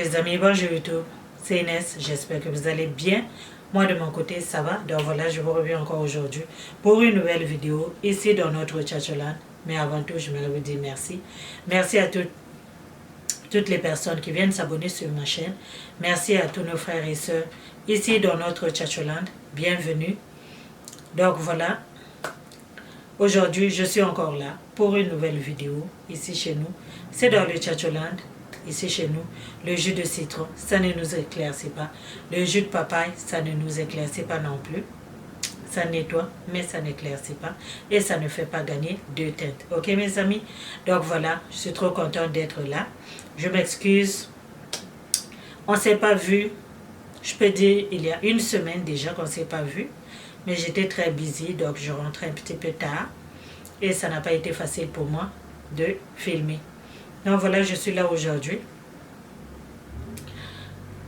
mes amis, bonjour YouTube, c'est Inès, j'espère que vous allez bien. Moi de mon côté ça va, donc voilà je vous reviens encore aujourd'hui pour une nouvelle vidéo ici dans notre Chacholand. Mais avant tout je voudrais vous dire merci. Merci à toutes les personnes qui viennent s'abonner sur ma chaîne. Merci à tous nos frères et sœurs ici dans notre Chacholand, bienvenue. Donc voilà, aujourd'hui je suis encore là pour une nouvelle vidéo ici chez nous. C'est dans le Chacholand. Ici chez nous, le jus de citron, ça ne nous éclaircit pas. Le jus de papaye, ça ne nous éclaircit pas non plus. Ça nettoie, mais ça n'éclaircit pas. Et ça ne fait pas gagner de teinte. Ok mes amis? Donc voilà, je suis trop contente d'être là. Je m'excuse. On ne s'est pas vu. Je peux dire, il y a une semaine déjà qu'on ne s'est pas vu. Mais j'étais très busy, donc je rentrais un petit peu tard. Et ça n'a pas été facile pour moi de filmer. Donc voilà, je suis là aujourd'hui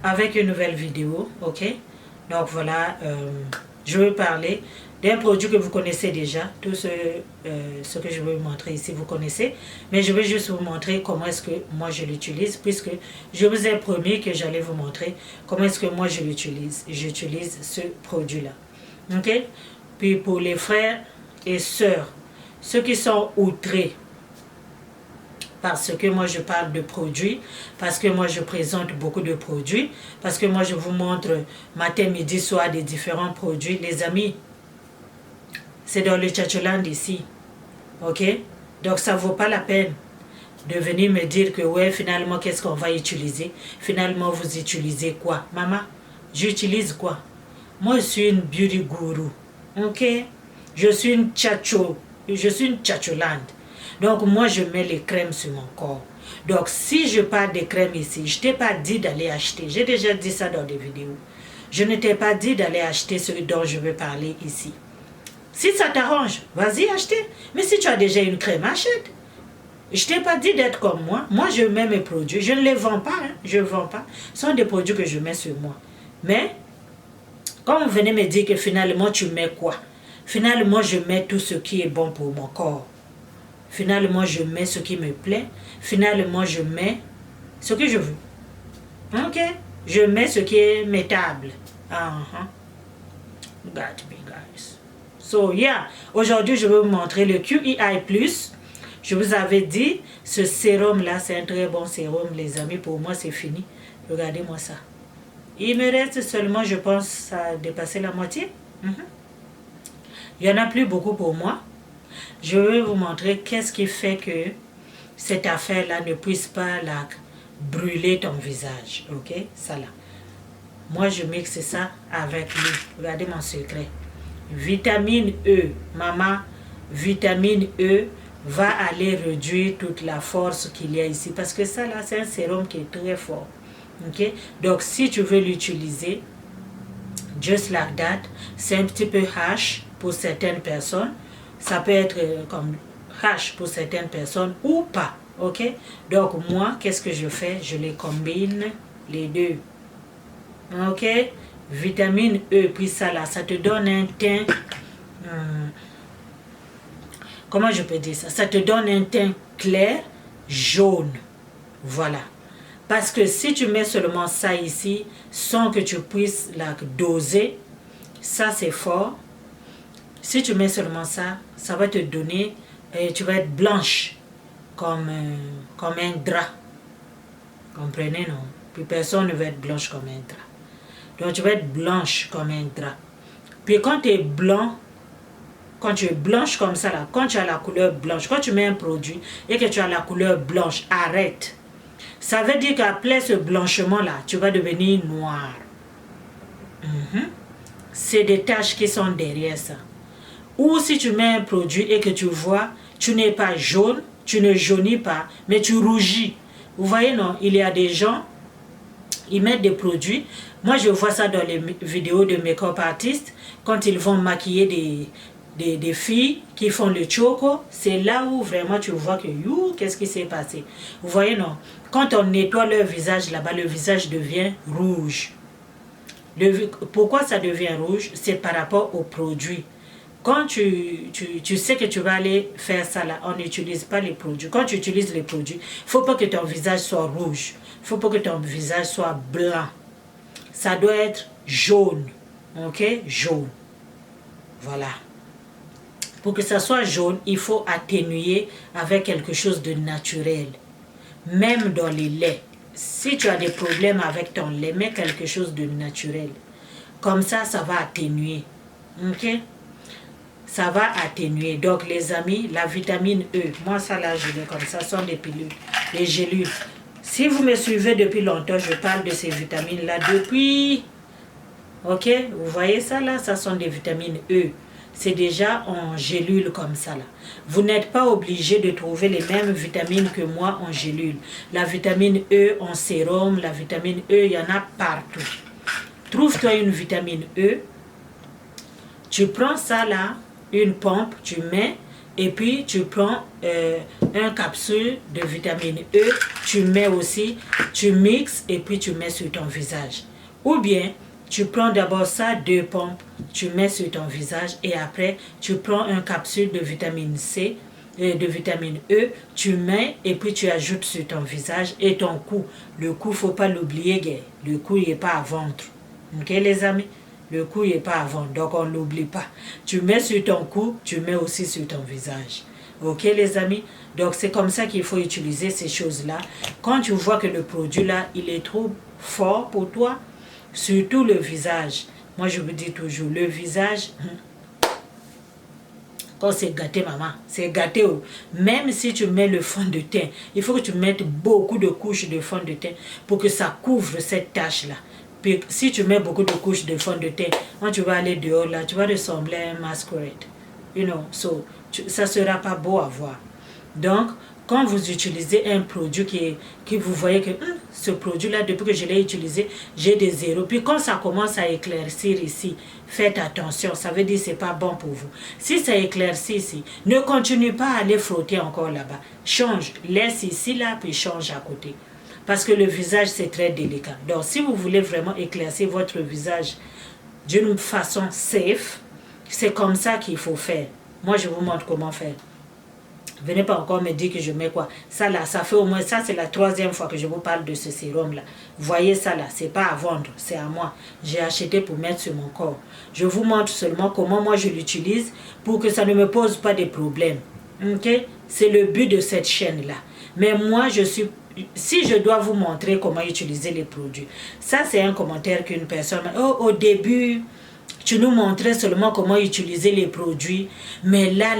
avec une nouvelle vidéo, ok? Donc voilà, je veux parler d'un produit que vous connaissez déjà. Tout ce que je vais vous montrer ici, vous connaissez. Mais je vais juste vous montrer comment est-ce que moi je l'utilise, puisque je vous ai promis que j'allais vous montrer comment est-ce que moi je l'utilise. J'utilise ce produit-là, ok? Puis pour les frères et sœurs, ceux qui sont outrés, parce que moi je parle de produits, parce que moi je présente beaucoup de produits, parce que moi je vous montre matin, midi, soir des différents produits. Les amis, c'est dans le Chacholand ici, ok? Donc ça ne vaut pas la peine de venir me dire que ouais, finalement qu'est-ce qu'on va utiliser? Finalement vous utilisez quoi? Maman, j'utilise quoi? Moi je suis une beauty guru, ok? Je suis une Chacholand. Donc moi je mets les crèmes sur mon corps. Donc si je parle des crèmes ici, je ne t'ai pas dit d'aller acheter. J'ai déjà dit ça dans des vidéos. Je ne t'ai pas dit d'aller acheter ce dont je veux parler ici. Si ça t'arrange, vas-y acheter. Mais si tu as déjà une crème, achète. Je ne t'ai pas dit d'être comme moi. Moi je mets mes produits. Je ne les vends pas. Hein. Je ne vends pas. Ce sont des produits que je mets sur moi. Mais quand vous venez me dire que finalement tu mets quoi? Finalement je mets tout ce qui est bon pour mon corps. Finalement, je mets ce qui me plaît. Finalement, je mets ce que je veux. Ok? Je mets ce qui est mettable. Got me, guys. So, yeah. Aujourd'hui, je vais vous montrer le QEI+. Je vous avais dit, ce sérum-là, c'est un très bon sérum, les amis. Pour moi, c'est fini. Regardez-moi ça. Il me reste seulement, je pense, à dépasser la moitié. Il n'y en a plus beaucoup pour moi. Je vais vous montrer qu'est-ce qui fait que cette affaire-là ne puisse pas brûler ton visage. Ok? Ça là. Moi, je mixe ça avec lui. Regardez mon secret. Vitamine E. Maman, vitamine E va aller réduire toute la force qu'il y a ici. Parce que ça là, c'est un sérum qui est très fort. Ok? Donc, si tu veux l'utiliser, just like that, c'est un petit peu harsh pour certaines personnes. Ça peut être comme hash pour certaines personnes ou pas, ok? Donc moi, qu'est-ce que je fais? Je les combine, les deux, ok? Vitamine E, puis ça là, ça te donne un teint, comment je peux dire ça? Ça te donne un teint clair, jaune, voilà. Parce que si tu mets seulement ça ici, sans que tu puisses la doser, ça c'est fort. Si tu mets seulement ça, ça va te donner, tu vas être blanche comme un drap. Comprenez, non? Puis personne ne va être blanche comme un drap. Donc tu vas être blanche comme un drap. Puis quand tu es blanc, quand tu es blanche comme ça, là, quand tu as la couleur blanche, quand tu mets un produit et que tu as la couleur blanche, arrête. Ça veut dire qu'après ce blanchiment-là, tu vas devenir noir. C'est des taches qui sont derrière ça. Ou si tu mets un produit et que tu vois, tu n'es pas jaune, tu ne jaunis pas, mais tu rougis. Vous voyez, non? Il y a des gens, ils mettent des produits. Moi, je vois ça dans les vidéos de make-up artistes, quand ils vont maquiller des filles qui font le choco. C'est là où vraiment tu vois que, qu'est-ce qui s'est passé? Vous voyez, non? Quand on nettoie leur visage là-bas, le visage devient rouge. Pourquoi ça devient rouge? C'est par rapport aux produits. quand tu sais que tu vas aller faire ça là, on n'utilise pas les produits. Quand tu utilises les produits, il ne faut pas que ton visage soit rouge. Il ne faut pas que ton visage soit blanc. Ça doit être jaune. Ok? Jaune. Voilà. Pour que ça soit jaune, il faut atténuer avec quelque chose de naturel. Même dans les laits. Si tu as des problèmes avec ton lait, mets quelque chose de naturel. Comme ça, ça va atténuer. Ok? Ça va atténuer. Donc, les amis, la vitamine E, moi, ça là, je l'ai comme ça, ce sont des pilules, des gélules. Si vous me suivez depuis longtemps, je parle de ces vitamines-là depuis... Ok? Vous voyez ça là? Ça sont des vitamines E. C'est déjà en gélule comme ça là. Vous n'êtes pas obligé de trouver les mêmes vitamines que moi en gélule. La vitamine E en sérum, la vitamine E, il y en a partout. Trouve-toi une vitamine E. Tu prends ça là, une pompe, tu mets, et puis tu prends un capsule de vitamine E, tu mets aussi, tu mixes et puis tu mets sur ton visage. Ou bien, tu prends d'abord ça, 2 pompes, tu mets sur ton visage et après, tu prends un capsule de vitamine C, de vitamine E, tu mets et puis tu ajoutes sur ton visage et ton cou. Le cou, il ne faut pas l'oublier, gars. Le cou, il n'est pas à ventre. Ok, les amis? Le cou n'est pas à ventre, donc on ne l'oublie pas. Tu mets sur ton cou, tu mets aussi sur ton visage. Ok, les amis? Donc, c'est comme ça qu'il faut utiliser ces choses-là. Quand tu vois que le produit-là, il est trop fort pour toi, surtout le visage. Moi, je vous dis toujours, le visage, quand c'est gâté, maman, c'est gâté. Même si tu mets le fond de teint, il faut que tu mettes beaucoup de couches de fond de teint pour que ça couvre cette tache-là. Puis, si tu mets beaucoup de couches de fond de teint, quand tu vas aller dehors, là, tu vas ressembler à un masquerade. You know, so, ça ne sera pas beau à voir. Donc, quand vous utilisez un produit qui vous voyez que ce produit-là, depuis que je l'ai utilisé, j'ai des zéros. Puis quand ça commence à éclaircir ici, faites attention, ça veut dire que ce n'est pas bon pour vous. Si ça éclaircit ici, ne continue pas à aller frotter encore là-bas. Change, laisse ici, là, puis change à côté. Parce que le visage, c'est très délicat. Donc, si vous voulez vraiment éclaircir votre visage d'une façon safe, c'est comme ça qu'il faut faire. Moi, je vous montre comment faire. Venez pas encore me dire que je mets quoi. Ça là, ça fait au moins, ça c'est la 3e fois que je vous parle de ce sérum là. Vous voyez ça là, c'est pas à vendre, c'est à moi. J'ai acheté pour mettre sur mon corps. Je vous montre seulement comment moi je l'utilise pour que ça ne me pose pas de problèmes. Ok? C'est le but de cette chaîne là. Mais moi je suis... Si je dois vous montrer comment utiliser les produits, ça c'est un commentaire qu'une personne m'a dit. Oh, au début, tu nous montrais seulement comment utiliser les produits, mais là,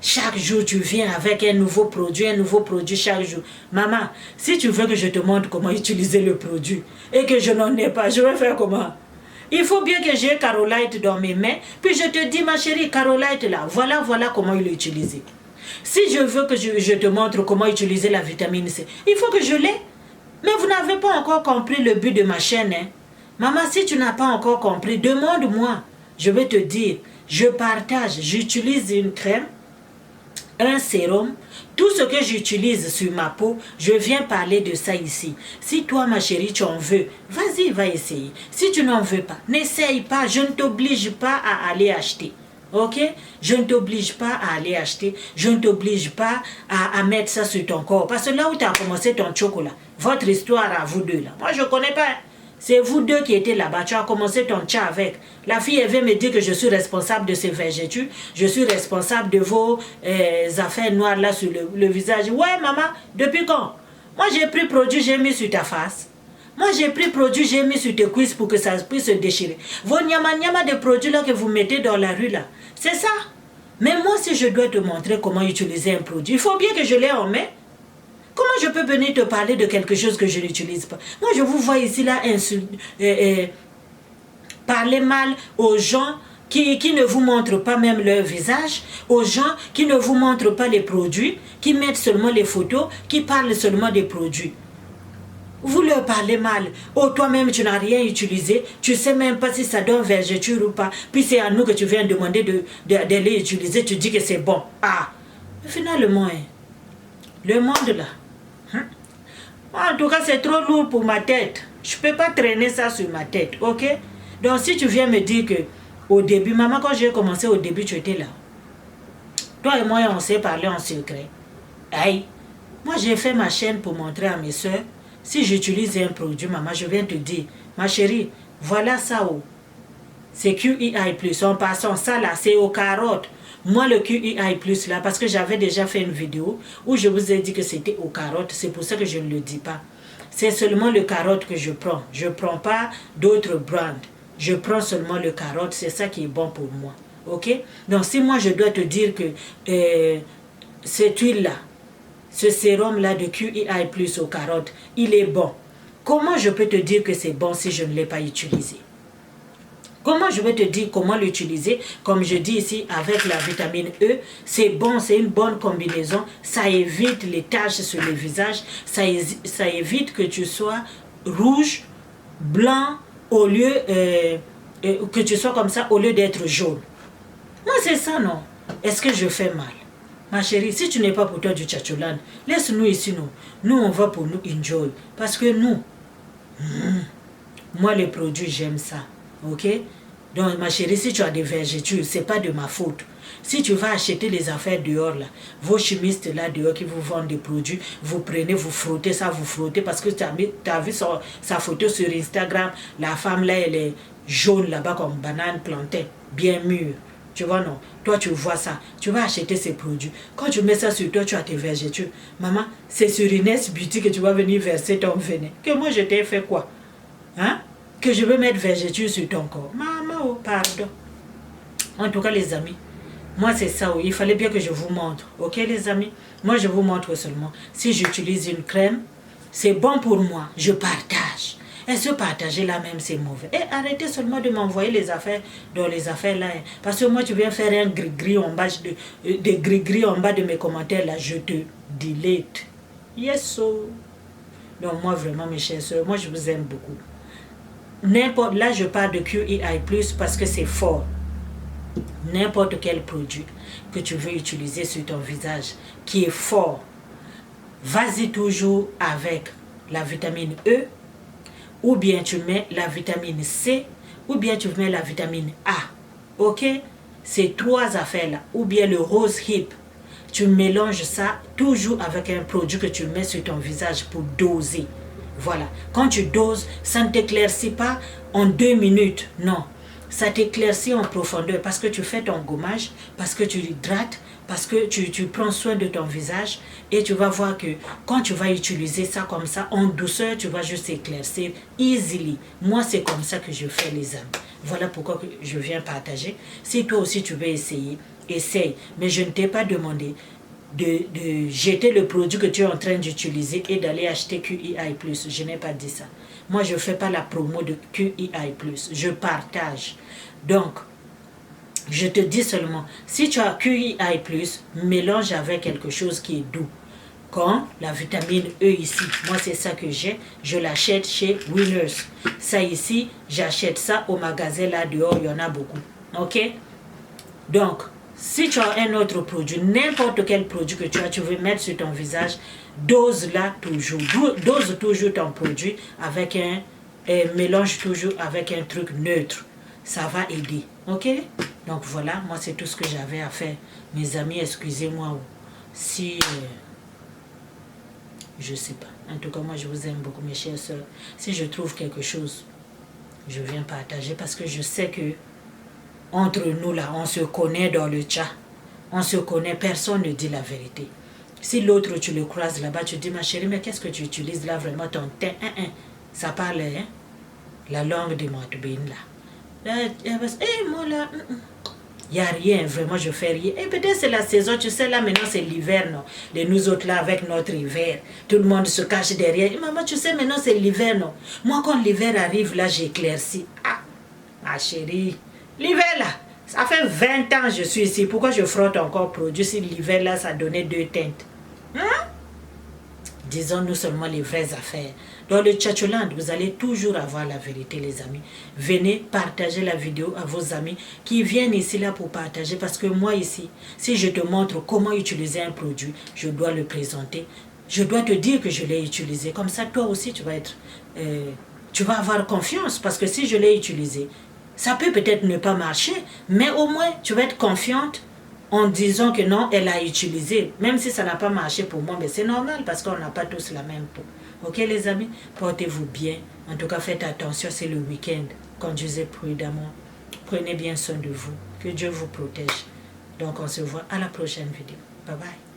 chaque jour tu viens avec un nouveau produit chaque jour. Maman, si tu veux que je te montre comment utiliser le produit et que je n'en ai pas, je vais faire comment? Il faut bien que j'ai Carolite dans mes mains, puis je te dis, ma chérie, Carolite là, voilà comment il est utilisé. Si je veux que je te montre comment utiliser la vitamine C, il faut que je l'ai. Mais vous n'avez pas encore compris le but de ma chaîne. Hein? Maman, si tu n'as pas encore compris, demande-moi. Je vais te dire, je partage, j'utilise une crème, un sérum, tout ce que j'utilise sur ma peau, je viens parler de ça ici. Si toi, ma chérie, tu en veux, vas-y, va essayer. Si tu n'en veux pas, n'essaye pas, je ne t'oblige pas à aller acheter. Ok? Je ne t'oblige pas à aller acheter. Je ne t'oblige pas à mettre ça sur ton corps. Parce que là où tu as commencé ton chocolat, votre histoire à vous deux là. Moi, je ne connais pas. C'est vous deux qui étaient là-bas. Tu as commencé ton tcha avec. La fille, elle veut me dire que je suis responsable de ces vergetures. Je suis responsable de vos affaires noires là sur le visage. Ouais, maman, depuis quand? Moi, j'ai pris produit, j'ai mis sur ta face. Moi, j'ai pris produit, j'ai mis sur tes cuisses pour que ça puisse se déchirer. Vos nyama de produits là que vous mettez dans la rue là, c'est ça. Mais moi, si je dois te montrer comment utiliser un produit, il faut bien que je l'ai en main. Comment je peux venir te parler de quelque chose que je n'utilise pas? Moi, je vous vois ici là parler mal aux gens qui ne vous montrent pas même leur visage, aux gens qui ne vous montrent pas les produits, qui mettent seulement les photos, qui parlent seulement des produits. Vous leur parlez mal. Oh, toi-même, tu n'as rien utilisé. Tu ne sais même pas si ça donne vergeture ou pas. Puis c'est à nous que tu viens demander d'aller utiliser. Tu dis que c'est bon. Ah, finalement, hein, le monde là. Hein? En tout cas, c'est trop lourd pour ma tête. Je ne peux pas traîner ça sur ma tête, ok? Donc, si tu viens me dire que Au début, maman, quand j'ai commencé au début, tu étais là. Toi et moi, on s'est parlé en secret. Aïe, moi j'ai fait ma chaîne pour montrer à mes soeurs, si j'utilise un produit, maman, je viens te dire, ma chérie, voilà ça, oh. C'est QEI+, en passant, ça là, c'est aux carottes. Moi, le QEI+, là, parce que j'avais déjà fait une vidéo où je vous ai dit que c'était aux carottes, c'est pour ça que je ne le dis pas. C'est seulement le carotte que je prends. Je ne prends pas d'autres brands. Je prends seulement le carotte, c'est ça qui est bon pour moi. Ok? Donc, si moi, je dois te dire que cette huile-là, ce sérum-là de QEI+, aux carottes, il est bon. Comment je peux te dire que c'est bon si je ne l'ai pas utilisé? Comment je vais te dire comment l'utiliser? Comme je dis ici, avec la vitamine E, c'est bon, c'est une bonne combinaison. Ça évite les taches sur le visage. Ça évite que tu sois rouge, blanc, au lieu que tu sois comme ça, au lieu d'être jaune. Moi, c'est ça, non? Est-ce que je fais mal? Ma chérie, si tu n'es pas pour toi du tchatcholand, laisse-nous ici, nous. Nous, on va pour nous enjoy. Parce que nous, moi, les produits, j'aime ça. Ok? Donc, ma chérie, si tu as des vergetures, ce n'est pas de ma faute. Si tu vas acheter les affaires dehors, là, vos chimistes là dehors qui vous vendent des produits, vous prenez, vous frottez ça, vous frottez, parce que tu as vu sa photo sur Instagram, la femme là, elle est jaune là-bas comme banane plantain, bien mûre. Tu vois, non? Toi, tu vois ça. Tu vas acheter ces produits. Quand tu mets ça sur toi, tu as tes vergetures. Maman, c'est sur Inès Beauty que tu vas venir verser ton venin. Que moi, je t'ai fait quoi? Hein? Que je veux mettre vergeture sur ton corps. Maman, oh, pardon. En tout cas, les amis, moi, c'est ça. Oh, il fallait bien que je vous montre. Ok, les amis? Moi, je vous montre seulement. Si j'utilise une crème, c'est bon pour moi. Je partage. Et se partager là même, c'est mauvais. Et arrêtez seulement de m'envoyer les affaires dans les affaires là. Hein. Parce que moi, tu viens faire un gris-gris en bas de gris-gris en bas de mes commentaires là. Je te delete. Yes, so. Donc, moi, vraiment, mes chers soeurs, moi, je vous aime beaucoup. N'importe, là je parle de QEI+, parce que c'est fort. N'importe quel produit que tu veux utiliser sur ton visage qui est fort, vas-y toujours avec la vitamine E, ou bien tu mets la vitamine C, ou bien tu mets la vitamine A. Ok? Ces trois affaires là, ou bien le rose hip. Tu mélanges ça toujours avec un produit que tu mets sur ton visage pour doser. Voilà. Quand tu doses, ça ne t'éclaircit pas en 2 minutes. Non. Ça t'éclaircit en profondeur parce que tu fais ton gommage, parce que tu hydrates, parce que tu prends soin de ton visage et tu vas voir que quand tu vas utiliser ça comme ça, en douceur, tu vas juste éclaircir easily. Moi, c'est comme ça que je fais, les amis. Voilà pourquoi je viens partager. Si toi aussi tu veux essayer, essaye. Mais je ne t'ai pas demandé de jeter le produit que tu es en train d'utiliser et d'aller acheter QEI+. Je n'ai pas dit ça. Moi, je ne fais pas la promo de QEI+. Je partage. Donc, je te dis seulement, si tu as QEI+, mélange avec quelque chose qui est doux. Comme la vitamine E ici. Moi, c'est ça que j'ai. Je l'achète chez Winners. Ça ici, j'achète ça au magasin là dehors. Il y en a beaucoup. Ok? Donc, si tu as un autre produit, n'importe quel produit que tu veux mettre sur ton visage, dose-la toujours. Dose toujours ton produit avec mélange toujours avec un truc neutre. Ça va aider. Ok? Donc voilà, moi c'est tout ce que j'avais à faire. Mes amis, excusez-moi si... je sais pas. En tout cas, moi je vous aime beaucoup, mes chères soeurs. Si je trouve quelque chose, je viens partager parce que je sais que entre nous là, on se connaît dans le chat. On se connaît, personne ne dit la vérité. Si l'autre, tu le croises là-bas, tu dis, ma chérie, mais qu'est-ce que tu utilises là vraiment ton teint? Ça parle, hein? La langue de Matubine là. Moi là, il n'y a rien, vraiment, je fais rien. Et peut-être c'est la saison, tu sais, là maintenant c'est l'hiver, non? Et nous autres là, avec notre hiver, tout le monde se cache derrière. Et maman, tu sais, maintenant c'est l'hiver, non? Moi, quand l'hiver arrive, là, j'éclaircis. Ah, ma chérie. L'hiver là, ça fait 20 ans que je suis ici. Pourquoi je frotte encore produit si l'hiver là, ça donnait 2 teintes? Hein? Disons-nous seulement les vraies affaires. Dans le Tchatcholand, vous allez toujours avoir la vérité, les amis. Venez partager la vidéo à vos amis qui viennent ici là pour partager. Parce que moi ici, si je te montre comment utiliser un produit, je dois le présenter. Je dois te dire que je l'ai utilisé. Comme ça, toi aussi, tu vas avoir confiance. Parce que si je l'ai utilisé, Ça peut peut-être ne pas marcher, mais au moins, tu vas être confiante en disant que non, elle a utilisé. Même si ça n'a pas marché pour moi, mais c'est normal parce qu'on n'a pas tous la même peau. Ok les amis, portez-vous bien. En tout cas, faites attention, c'est le week-end. Conduisez prudemment. Prenez bien soin de vous. Que Dieu vous protège. Donc, on se voit à la prochaine vidéo. Bye bye.